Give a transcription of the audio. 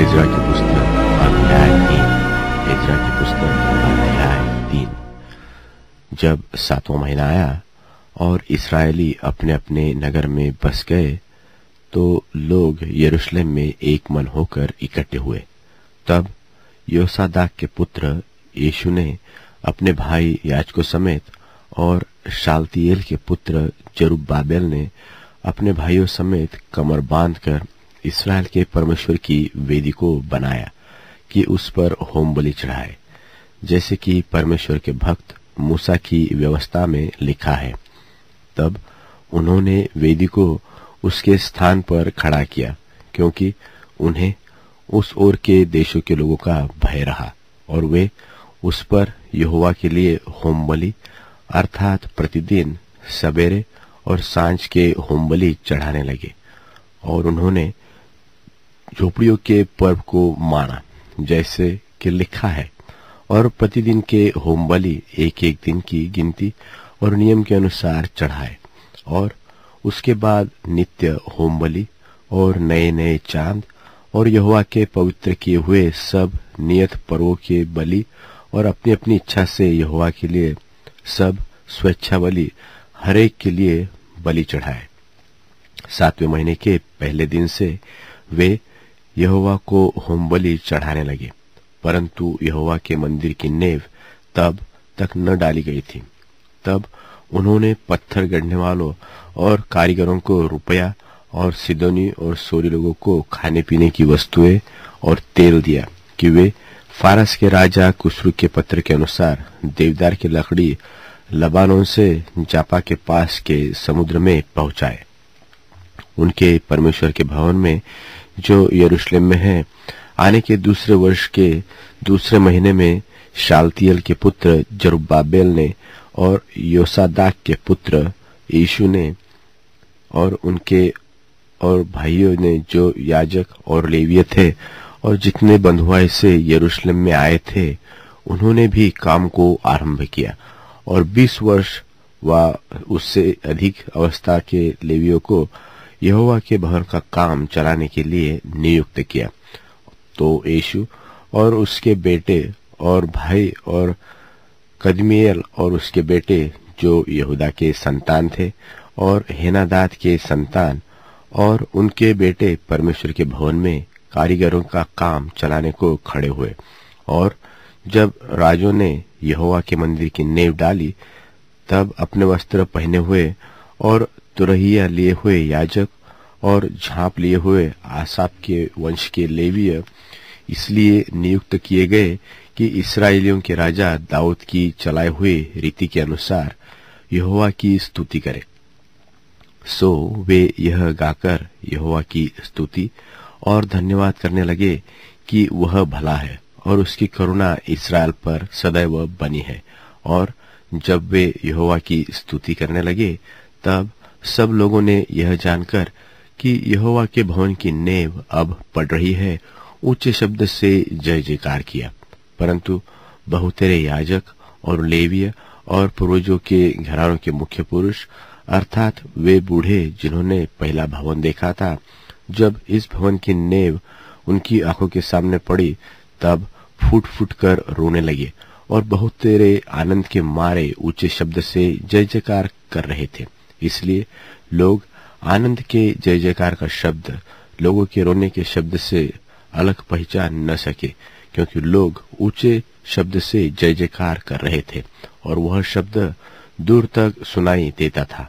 Ezra की पुस्तक अध्याय 3। एज्रा की पुस्तक अध्याय 3। जब 7वां महीना आया और इस्राएली अपने अपने नगर में बस गए, तो लोग यरूशलेम में एक मन होकर इकट्ठे हुए। तब योसादाक के पुत्र यीशु ने अपने भाई याजकों समेत और शालतिएल के पुत्र जरुब्बाबेल ने अपने भाइयों समेत कमर बांधकर इस्राएल के परमेश्वर की वेदी को बनाया कि उस पर होम बलि चढ़ाए, जैसे कि परमेश्वर के भक्त मूसा की व्यवस्था में लिखा है। तब उन्होंने वेदी को उसके स्थान पर खड़ा किया, क्योंकि उन्हें उस ओर के देशों के लोगों का भय रहा, और वे उस पर यहोवा के लिए होम बलि अर्थात प्रतिदिन सवेरे और सांझ के होम बलि चढ़ाने लगे। और उन्होंने झोपड़ियों के पर्व को माना, जैसे कि लिखा है, और प्रतिदिन के होम बलि एक एक दिन की गिनती और नियम के अनुसार चढ़ाए। और उसके बाद नित्य होम बलि और नए नए चांद और यहोवा के पवित्र किए हुए सब नियत पर्वों के बलि और अपनी अपनी इच्छा से यहोवा के लिए सब स्वेच्छा बलि हरेक के लिए बलि चढ़ाए। 7वें महीने के पहले दिन से वे यहोवा को होम बलि चढ़ाने लगे, परंतु यहोवा के मंदिर की नेव तब तक न डाली गई थी। तब उन्होंने पत्थर गढ़ने वालों और कारीगरों को रुपया और सिदोनी और सोरी लोगों को खाने पीने की वस्तुएं और तेल दिया कि वे फारस के राजा कुसरू के पत्र के अनुसार देवदार की लकड़ी लबानोन से जापा के पास के समुद्र में पहुंचाए। उनके परमेश्वर के भवन में जो यरूशलेम में है, आने के दूसरे वर्ष के दूसरे महीने में शालतिएल के पुत्र जरुब्बाबेल ने और योसादाक के पुत्र यीशु ने और उनके और भाइयों ने जो याजक और लेवीय थे और जितने बंधुआई से यरूशलेम में आए थे, उन्होंने भी काम को आरंभ किया। और 20 वर्ष व उससे अधिक अवस्था के लेवियों को यहोवा के भवन का काम चलाने के लिए नियुक्त किया। तो यीशु और उसके बेटे और भाई और कदमिएल और उसके बेटे जो यहूदा के संतान थे और हेनादाद के संतान और उनके बेटे परमेश्वर के भवन में कारीगरों का काम चलाने को खड़े हुए। और जब राजों ने यहोवा के मंदिर की नींव डाली, तब अपने वस्त्र पहने हुए और तुरहिया लिए हुए याजक और झांप लिए हुए आसाप के वंश के लेवीय इसलिए नियुक्त किए गए कि इस्राएलियों के राजा दाऊद की चलाए हुए रीति के अनुसार यहोवा की स्तुति करें। सो वे यह गाकर यहोवा की स्तुति और धन्यवाद करने लगे कि वह भला है और उसकी करुणा इस्राएल पर सदैव बनी है। और जब वे यहोवा की स्तुति करने लगे, तब सब लोगों ने यह जानकर कि यहोवा के भवन की नेव अब पड़ रही है, ऊंचे शब्द से जय जयकार किया। परंतु बहुतेरे याजक और लेवीय और पूर्वजों के घरानों के मुख्य पुरुष अर्थात वे बूढ़े जिन्होंने पहला भवन देखा था, जब इस भवन की नेव उनकी आंखों के सामने पड़ी, तब फूट फूट कर रोने लगे और बहुत तेरे आनंद के मारे ऊंचे शब्द से जय जयकार कर रहे थे। इसलिए लोग आनंद के जय जयकार का शब्द लोगों के रोने के शब्द से अलग पहचान न सके, क्योंकि लोग ऊंचे शब्द से जय जयकार कर रहे थे और वह शब्द दूर तक सुनाई देता था।